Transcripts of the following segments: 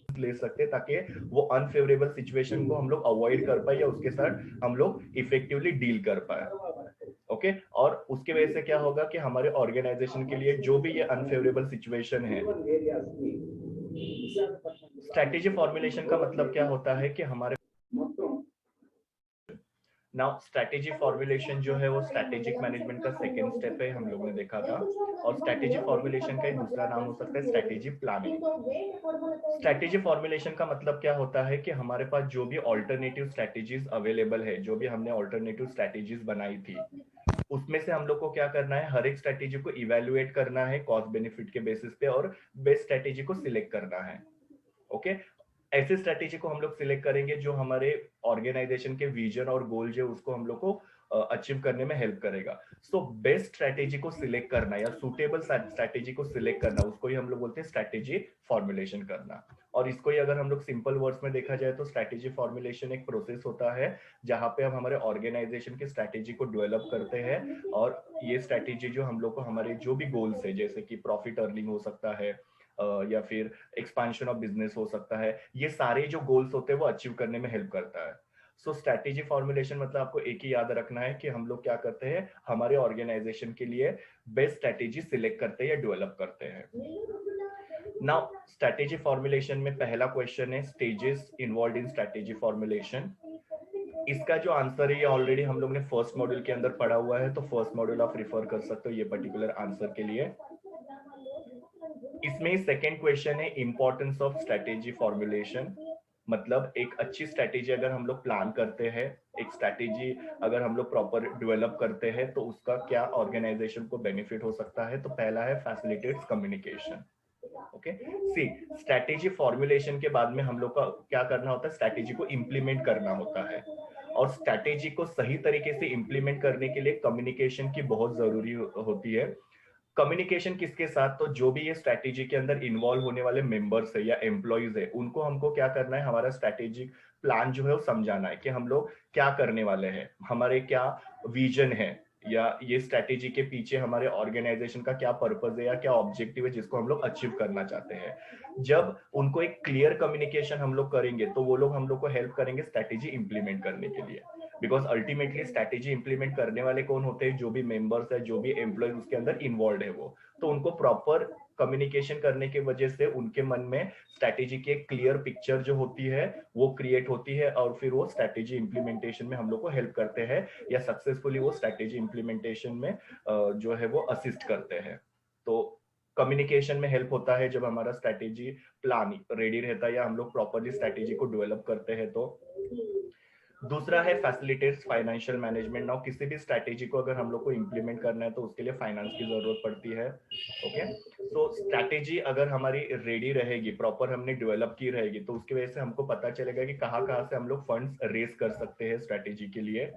ले सकते हैं ताकि वो अनफेवरेबल सिचुएशन को हम लोग अवॉइड कर पाए या उसके साथ हम लोग इफेक्टिवली डील कर पाए। ओके और उसके वजह से क्या होगा कि हमारे ऑर्गेनाइजेशन के लिए जो भी ये अनफेवरेबल सिचुएशन है, स्ट्रैटेजी फॉर्मुलेशन का मतलब क्या होता है कि हमारे नाउ स्ट्रैटेजी फॉर्मुलेशन जो है वो स्ट्रैटेजिक मैनेजमेंट का सेकंड स्टेप है, हम लोग ने देखा था। और स्ट्रैटेजी फॉर्मुलेशन का एक दूसरा नाम हो सकता है स्ट्रैटेजी प्लानिंग। स्ट्रैटेजी फॉर्मुलेशन का मतलब क्या होता है कि हमारे पास जो भी ऑल्टरनेटिव स्ट्रैटेजीज अवेलेबल है, जो भी हमने ऑल्टरनेटिव स्ट्रैटेजीज बनाई थी, उसमें से हम लोग को क्या करना है, हर एक स्ट्रैटेजी को इवेल्युएट करना है कॉस्ट बेनिफिट के बेसिस पे और बेस्ट स्ट्रैटेजी को सिलेक्ट करना है। ओके ऐसे स्ट्रैटेजी को हम लोग सिलेक्ट करेंगे जो हमारे ऑर्गेनाइजेशन के विजन और गोल जो उसको हम लोग को अचीव करने में हेल्प करेगा। सो बेस्ट स्ट्रैटेजी को सिलेक्ट करना या सुटेबल स्ट्रैटेजी को सिलेक्ट करना, उसको ही हम लोग बोलते हैं स्ट्रैटेजी फॉर्मुलेशन करना। और इसको ही अगर हम लोग सिंपल वर्ड्स में देखा जाए तो स्ट्रैटेजी फॉर्मुलेशन एक प्रोसेस होता है जहां पे हम हमारे ऑर्गेनाइजेशन की स्ट्रैटेजी को डेवलप करते हैं। और ये स्ट्रैटेजी जो हम लोग को हमारे जो भी गोल्स है, जैसे कि प्रॉफिट अर्निंग हो सकता है या फिर एक्सपांशन ऑफ बिजनेस हो सकता है, ये सारे जो गोल्स होते हैं वो अचीव करने में हेल्प करता है। सो स्ट्रैटेजी फॉर्मुलेशन मतलब आपको एक ही याद रखना है कि हम लोग क्या करते हैं, हमारे ऑर्गेनाइजेशन के लिए बेस्ट स्ट्रैटेजी सिलेक्ट करते हैं या डेवलप करते हैं। नाउ स्ट्रैटेजी फॉर्मुलेशन में पहला क्वेश्चन है stages involve in strategy formulation. इसका जो आंसर है ये ऑलरेडी हम लोग ने फर्स्ट मॉड्यूल के अंदर पढ़ा हुआ है, तो फर्स्ट मॉड्यूल आप रिफर कर सकते हो ये पर्टिकुलर आंसर के लिए। इसमें सेकंड क्वेश्चन है इंपॉर्टेंस ऑफ स्ट्रैटेजी फॉर्मुलेशन। मतलब एक अच्छी स्ट्रैटेजी अगर हम लोग प्लान करते हैं, एक स्ट्रैटेजी अगर हम लोग प्रॉपर डेवलप करते हैं तो उसका क्या ऑर्गेनाइजेशन को बेनिफिट हो सकता है। तो पहला है फैसिलिटेट्स कम्युनिकेशन। ओके सी स्ट्रैटेजी फॉर्मुलेशन के बाद में हम लोग का क्या करना होता है, स्ट्रैटेजी को इंप्लीमेंट करना होता है। और स्ट्रैटेजी को सही तरीके से इंप्लीमेंट करने के लिए कम्युनिकेशन की बहुत जरूरी होती है। कम्युनिकेशन किसके साथ, तो जो भी ये स्ट्रैटेजी के अंदर इन्वॉल्व होने वाले मेंबर्स है या एम्प्लॉइज है, उनको हमको क्या करना है, हमारा स्ट्रैटेजिक प्लान जो है वो समझाना है कि हम लोग क्या करने वाले हैं, हमारे क्या विजन है, या ये स्ट्रैटेजी के पीछे हमारे ऑर्गेनाइजेशन का क्या पर्पस है या क्या ऑब्जेक्टिव है जिसको हम लोग अचीव करना चाहते हैं। जब उनको एक क्लियर कम्युनिकेशन हम लोग करेंगे तो वो लोग हम लोग को हेल्प करेंगे स्ट्रैटेजी इंप्लीमेंट करने के लिए। बिकॉज अल्टीमेटली स्ट्रैटेजी इंप्लीमेंट करने वाले कौन होते हैं, जो भी मेंबर्स है, जो भी एम्प्लॉय उसके अंदर इन्वॉल्व है वो। तो उनको प्रॉपर कम्युनिकेशन करने की वजह से उनके मन में स्ट्रैटेजी की एक क्लियर पिक्चर जो होती है वो क्रिएट होती है, और फिर वो स्ट्रैटेजी इंप्लीमेंटेशन में हम लोग को हेल्प करते हैं या सक्सेसफुली वो स्ट्रैटेजी इंप्लीमेंटेशन में जो है वो असिस्ट करते हैं। तो कम्युनिकेशन में हेल्प होता है जब हमारा स्ट्रैटेजी प्लान रेडी रहता है या हम लोग प्रॉपरली स्ट्रैटेजी को डेवलप करते हैं। तो दूसरा है फैसिलिटेट्स फाइनेंशियल मैनेजमेंट। नाउ किसी भी स्ट्रैटेजी को अगर हम लोग को इंप्लीमेंट करना है तो उसके लिए फाइनेंस की जरूरत पड़ती है। ओके सो स्ट्रैटेजी अगर हमारी रेडी रहेगी, प्रॉपर हमने डेवलप की रहेगी, तो उसकी वजह से हमको पता चलेगा कि कहाँ कहाँ से हम लोग फंड्स रेज कर सकते हैं स्ट्रैटेजी के लिए,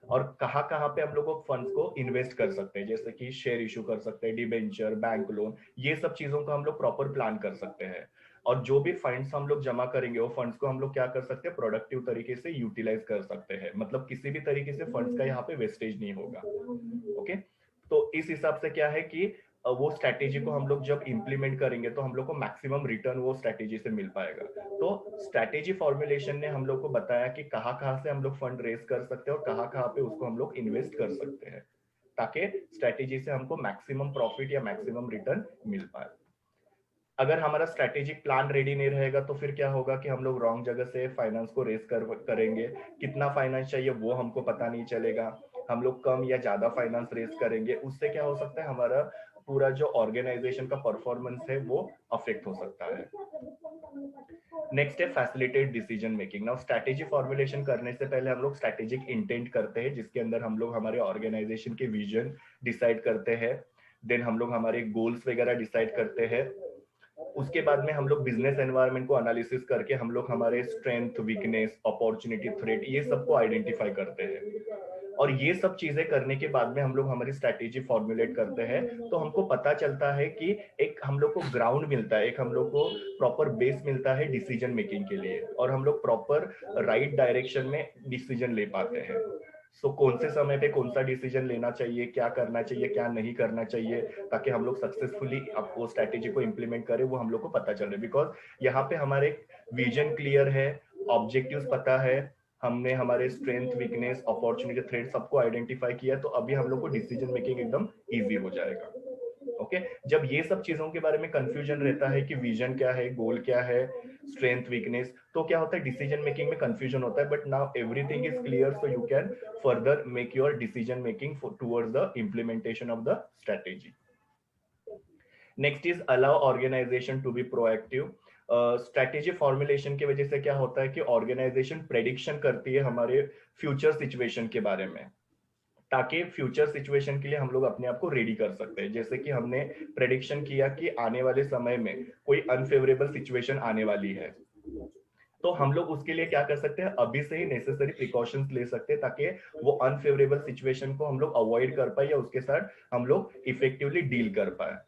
और कहाँ कहाँ पे हम लोग फंड्स को इन्वेस्ट कर सकते हैं, जैसे कि शेयर इशू कर सकते हैं, डिबेंचर, बैंक लोन, ये सब चीजों को हम लोग प्रॉपर प्लान कर सकते हैं। और जो भी फंड्स हम लोग जमा करेंगे वो फंड्स को हम लोग क्या कर सकते हैं, प्रोडक्टिव तरीके से यूटिलाइज कर सकते हैं। मतलब किसी भी तरीके से फंड्स का यहाँ पे वेस्टेज नहीं होगा। ओके तो इस हिसाब से क्या है कि वो स्ट्रैटेजी को हम लोग जब इंप्लीमेंट करेंगे तो हम लोग को मैक्सिमम रिटर्न वो स्ट्रैटेजी से मिल पाएगा। तो स्ट्रैटेजी फॉर्मुलेशन ने हम लोग को बताया कि कहाँ कहाँ से हम लोग फंड रेज कर सकते हैं और कहाँ कहाँ पे उसको हम लोग इन्वेस्ट कर सकते हैं, ताकि स्ट्रैटेजी से हमको मैक्सिमम प्रॉफिट या मैक्सिमम रिटर्न मिल पाए। अगर हमारा स्ट्रैटेजिक प्लान रेडी नहीं रहेगा तो फिर क्या होगा कि हम लोग रॉन्ग जगह से फाइनेंस को रेज करेंगे, कितना फाइनेंस चाहिए वो हमको पता नहीं चलेगा, हम लोग कम या ज्यादा फाइनेंस रेज करेंगे, उससे क्या हो सकता है, हमारा पूरा जो ऑर्गेनाइजेशन का परफॉर्मेंस है वो अफेक्ट हो सकता है। नेक्स्ट है facilitate decision making. Now strategy formulation करने से पहले हम लोग स्ट्रैटेजिक इंटेंट करते हैं, जिसके अंदर हम लोग हमारे ऑर्गेनाइजेशन के विजन डिसाइड करते हैं, देन हम लोग हमारे गोल्स वगैरह डिसाइड करते हैं। उसके बाद में हम लोग बिजनेस एनवायरनमेंट को एनालिसिस करके हम लोग हमारे स्ट्रेंथ, वीकनेस, अपॉर्चुनिटी, थ्रेट, ये सबको आइडेंटिफाई करते हैं। और ये सब चीजें करने के बाद में हम लोग हमारी स्ट्रैटेजी फॉर्मुलेट करते हैं। तो हमको पता चलता है कि एक हम लोग को ग्राउंड मिलता है, एक हम लोग को प्रॉपर बेस मिलता है डिसीजन मेकिंग के लिए, और हम लोग प्रॉपर राइट डायरेक्शन में डिसीजन ले पाते हैं। सो कौन से समय पे कौन सा डिसीजन लेना चाहिए, क्या करना चाहिए, क्या नहीं करना चाहिए, ताकि हम लोग सक्सेसफुली वो स्ट्रैटेजी को इम्प्लीमेंट करें, वो हम लोग को पता चले। बिकॉज यहाँ पे हमारे विजन क्लियर है, ऑब्जेक्टिव्स पता है, हमने हमारे स्ट्रेंथ, वीकनेस, अपॉर्चुनिटी, थ्रेड सबको आइडेंटिफाई किया, तो अभी हम लोग को डिसीजन मेकिंग एकदम इजी हो जाएगा। ओके जब ये सब चीजों के बारे में कंफ्यूजन रहता है कि विजन क्या है, गोल क्या है, स्ट्रेंथ, वीकनेस, तो क्या होता है डिसीजन मेकिंग में कंफ्यूजन होता है। But now everything is clear, so you can further make your decision making towards the implementation of the strategy. Next is allow organisation to be proactive. Strategy formulation की वजह से क्या होता है कि ऑर्गेनाइजेशन प्रेडिक्शन करती है हमारे फ्यूचर सिचुएशन के बारे में, ताकि फ्यूचर सिचुएशन के लिए हम लोग अपने आप को रेडी कर सकते हैं। जैसे कि हमने प्रेडिक्शन किया कि आने वाले समय में कोई अनफेवरेबल सिचुएशन आने वाली है, तो हम लोग उसके लिए क्या कर सकते हैं, अभी से ही नेसेसरी प्रिकॉशंस ले सकते हैं, ताकि वो अनफेवरेबल सिचुएशन को हम लोग अवॉइड कर पाए या उसके साथ हम लोग इफेक्टिवली डील कर पाए।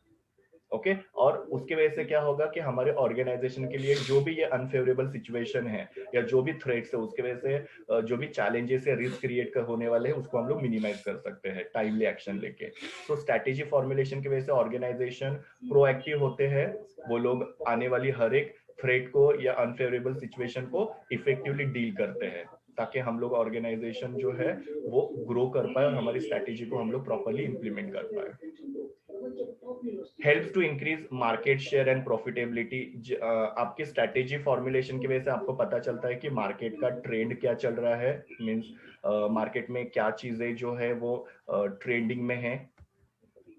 ओके और उसके वजह से क्या होगा कि हमारे ऑर्गेनाइजेशन के लिए जो भी ये अनफेवरेबल सिचुएशन है या जो भी थ्रेट्स है, उसके वजह से जो भी चैलेंजेस या रिस्क क्रिएट होने वाले हैं, उसको हम लोग मिनिमाइज कर सकते हैं टाइमली एक्शन लेके। तो स्ट्रैटेजी फॉर्मुलेशन की वजह से ऑर्गेनाइजेशन प्रोएक्टिव होते हैं, वो लोग आने वाली हर एक थ्रेट को या अनफेवरेबल सिचुएशन को इफेक्टिवली डील करते हैं, ताकि हम लोग ऑर्गेनाइजेशन जो है वो ग्रो कर पाए और हमारी स्ट्रैटेजी को हम लोग प्रॉपरली इंप्लीमेंट कर पाए। Helps to increase market share and profitability. आपकी स्ट्रैटेजी फॉर्मुलेशन की वजह से आपको पता चलता है कि मार्केट का ट्रेंड क्या चल रहा है, मींस मार्केट में क्या चीजें जो है वो ट्रेंडिंग में है।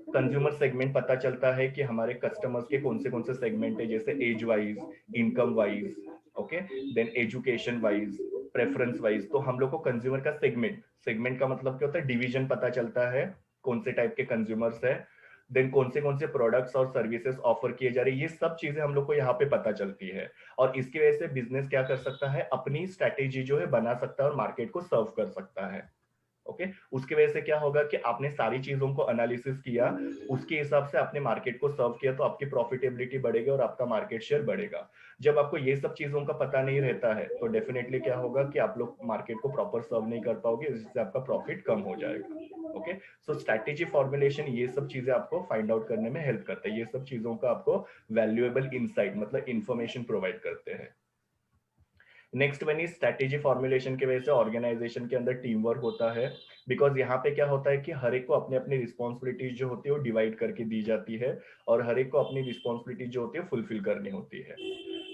कंज्यूमर सेगमेंट पता चलता है कि हमारे कस्टमर्स के कौन से सेगमेंट है, जैसे age wise, income wise, okay, then education wise, preference wise. तो हम लोग को कंज्यूमर का सेगमेंट का मतलब क्या होता है, डिवीजन पता चलता है, कौन से टाइप के कंज्यूमर्स है, देन कौन से प्रोडक्ट्स और सर्विसेज ऑफर किए जा रहे हैं, ये सब चीजें हम लोग को यहाँ पे पता चलती है। और इसकी वजह से बिजनेस क्या कर सकता है, अपनी स्ट्रैटेजी जो है बना सकता है और मार्केट को सर्व कर सकता है। ओके उसकी वजह से क्या होगा कि आपने सारी चीजों को एनालिसिस किया, उसके हिसाब से आपने मार्केट को सर्व किया, तो आपकी प्रॉफिटेबिलिटी बढ़ेगी और आपका मार्केट शेयर बढ़ेगा। जब आपको ये सब चीजों का पता नहीं रहता है, तो डेफिनेटली क्या होगा कि आप लोग मार्केट को प्रॉपर सर्व नहीं कर पाओगे, जिससे आपका प्रॉफिट कम हो जाएगा। ओके सो स्ट्रैटेजी फॉर्मुलेशन ये सब चीजें आपको फाइंड आउट करने में हेल्प करता है, ये सब चीजों का आपको वैल्यूएबल इंसाइट मतलब इंफॉर्मेशन प्रोवाइड करते हैं। Next one is strategy formulation की वजह से ऑर्गेनाइजेशन के अंदर टीम वर्क होता है। बिकॉज यहाँ पे क्या होता है कि हर एक को अपने अपनी रिस्पॉन्सिबिलिटीज जो होती है वो डिवाइड करके दी जाती है, और हर एक को अपनी रिस्पॉन्सिबिलिटीज जो होती है फुलफिल करनी होती है।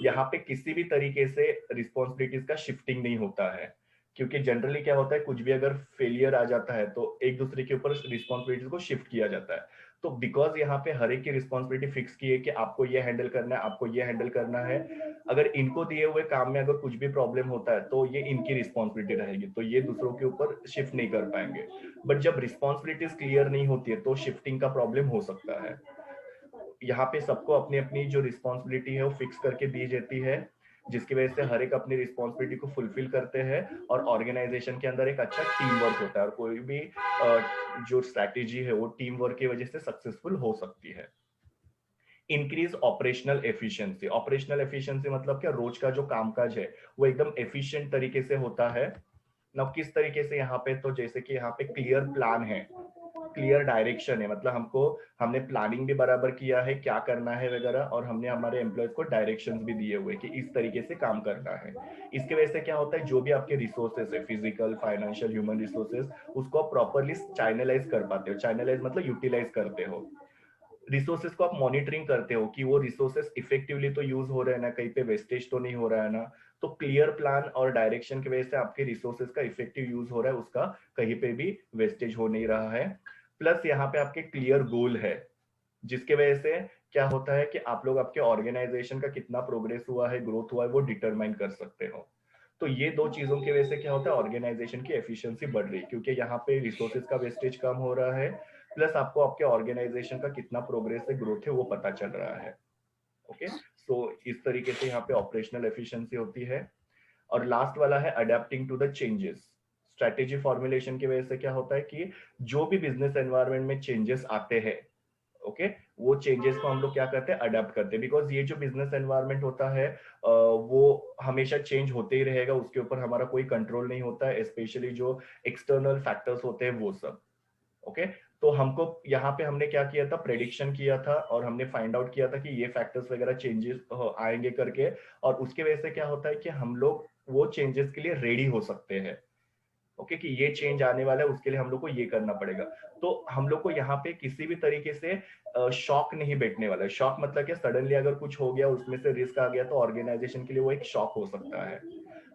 यहाँ पे किसी भी तरीके से रिस्पॉन्सिबिलिटीज का शिफ्टिंग नहीं होता है, क्योंकि जनरली क्या होता है, कुछ भी अगर फेलियर आ जाता है तो एक दूसरे के ऊपर रिस्पॉन्सिबिलिटीज को शिफ्ट किया जाता है। तो बिकॉज यहाँ पे हर एक की रिस्पॉन्सिबिलिटी फिक्स की है कि आपको ये हैंडल करना है, आपको ये हैंडल करना है, अगर इनको दिए हुए काम में अगर कुछ भी प्रॉब्लम होता है तो ये इनकी रिस्पॉन्सिबिलिटी रहेगी, तो ये दूसरों के ऊपर शिफ्ट नहीं कर पाएंगे। बट जब रिस्पॉन्सिबिलिटीज क्लियर नहीं होती है तो शिफ्टिंग का प्रॉब्लम हो सकता है। यहाँ पे सबको अपनी अपनी जो रिस्पॉन्सिबिलिटी है वो फिक्स करके दी जाती है, जिसकी वजह से हर एक अपनी रिस्पॉन्सिबिलिटी को फुलफिल करते हैं, और ऑर्गेनाइजेशन के अंदर एक अच्छा टीम वर्क होता है, और कोई भी जो स्ट्रैटेजी है वो टीम वर्क की वजह से सक्सेसफुल हो सकती है। Increase operational efficiency. Operational efficiency मतलब क्या, रोज का जो कामकाज है वो एकदम एफिशिएंट तरीके से होता है ना। किस तरीके से यहाँ पे, तो जैसे कि यहाँ पे क्लियर प्लान है, क्लियर डायरेक्शन है, मतलब हमने प्लानिंग भी बराबर किया है क्या करना है वगैरह, और हमने हमारे एम्प्लॉयज को डायरेक्शंस भी दिए हुए कि इस तरीके से काम करना है। इसके वजह से क्या होता है, जो भी आपके रिसोर्सेस है, फिजिकल, फाइनेंशियल, ह्यूमन रिसोर्सेस, उसको आप प्रॉपरली चैनलाइज कर पाते हो। चैनलाइज मतलब यूटिलाइज करते हो, रिसोर्सेज को आप मॉनिटरिंग करते हो कि वो रिसोर्सेज इफेक्टिवली तो यूज हो रहे हैं ना, कहीं पे वेस्टेज तो नहीं हो रहा है ना। तो क्लियर प्लान और डायरेक्शन की वजह से आपके रिसोर्सेज का इफेक्टिव यूज हो रहा है, उसका कहीं पे भी वेस्टेज हो नहीं रहा है। प्लस यहाँ पे आपके क्लियर गोल है, जिसके वजह से क्या होता है कि आप लोग आपके ऑर्गेनाइजेशन का कितना प्रोग्रेस हुआ है, ग्रोथ हुआ है, वो डिटरमाइन कर सकते हो। तो ये दो चीजों की वजह से क्या होता है, ऑर्गेनाइजेशन की एफिशिएंसी बढ़ रही है, क्योंकि यहाँ पे रिसोर्सेज का वेस्टेज कम हो रहा है, प्लस आपको आपके ऑर्गेनाइजेशन का कितना प्रोग्रेस है, ग्रोथ है, वो पता चल रहा है। ओके सो इस तरीके से यहाँ पे ऑपरेशनल एफिशिएंसी होती है। और लास्ट वाला है adapting to the changes. Strategy formulation की वजह से क्या होता है कि जो भी बिजनेस एनवायरनमेंट में चेंजेस आते हैं, ओके वो चेंजेस को हम लोग क्या करते हैं, अडेप्ट करते हैं, बिकॉज ये जो बिजनेस एनवायरनमेंट होता है वो हमेशा चेंज होते ही रहेगा, उसके ऊपर हमारा कोई कंट्रोल नहीं होता है, स्पेशली जो एक्सटर्नल फैक्टर्स होते हैं वो सब। ओके तो हमको यहाँ पे हमने क्या किया था, प्रेडिक्शन किया था और हमने फाइंड आउट किया था कि ये फैक्टर्स वगैरह चेंजेस आएंगे करके, और उसके वजह से क्या होता है कि हम लोग वो चेंजेस के लिए रेडी हो सकते हैं। ओके कि ये चेंज आने वाला है, उसके लिए हम लोग को ये करना पड़ेगा। तो हम लोग को यहाँ पे किसी भी तरीके से शॉक नहीं बैठने वाला है। शॉक मतलब कि सडनली अगर कुछ हो गया, उसमें से रिस्क आ गया, तो ऑर्गेनाइजेशन के लिए वो एक शॉक हो सकता है।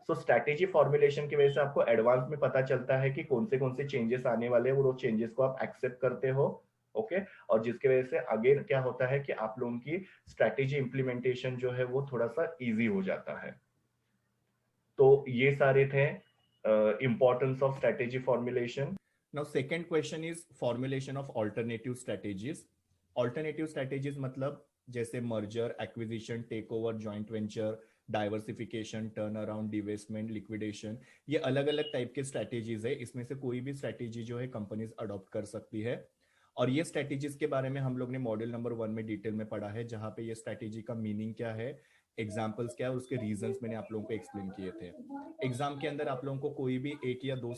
सो स्ट्रैटेजी फॉर्मुलेशन की वजह से आपको एडवांस में पता चलता है कि कौन से चेंजेस आने वाले हैं, और वो चेंजेस को आप एक्सेप्ट करते हो। ओके और जिसकी वजह से आगे क्या होता है कि आप लोगों की स्ट्रैटेजी इंप्लीमेंटेशन जो है वो थोड़ा सा इजी हो जाता है। तो ये सारे थे importance of strategy formulation. Now, second question is formulation of alternative strategies. Alternative strategies मतलब जैसे merger, acquisition, take over, joint venture, diversification, turn around, divestment, liquidation, ये अलग अलग टाइप के स्ट्रैटेजीज है। इसमें से कोई भी स्ट्रैटेजी जो है कंपनीज अडॉप्ट कर सकती है। और ये स्ट्रैटेजीज के बारे में हम लोग ने मॉड्यूल नंबर 1 में डिटेल में पढ़ा है, जहां पे ये स्ट्रैटेजी का मीनिंग क्या है, एग्जाम्पल्स क्या है, उसके रीजंस मैंने आप लोगों को एक्सप्लेन किए थे। एग्जाम के अंदर आप लोगों को कोई भी एक या दो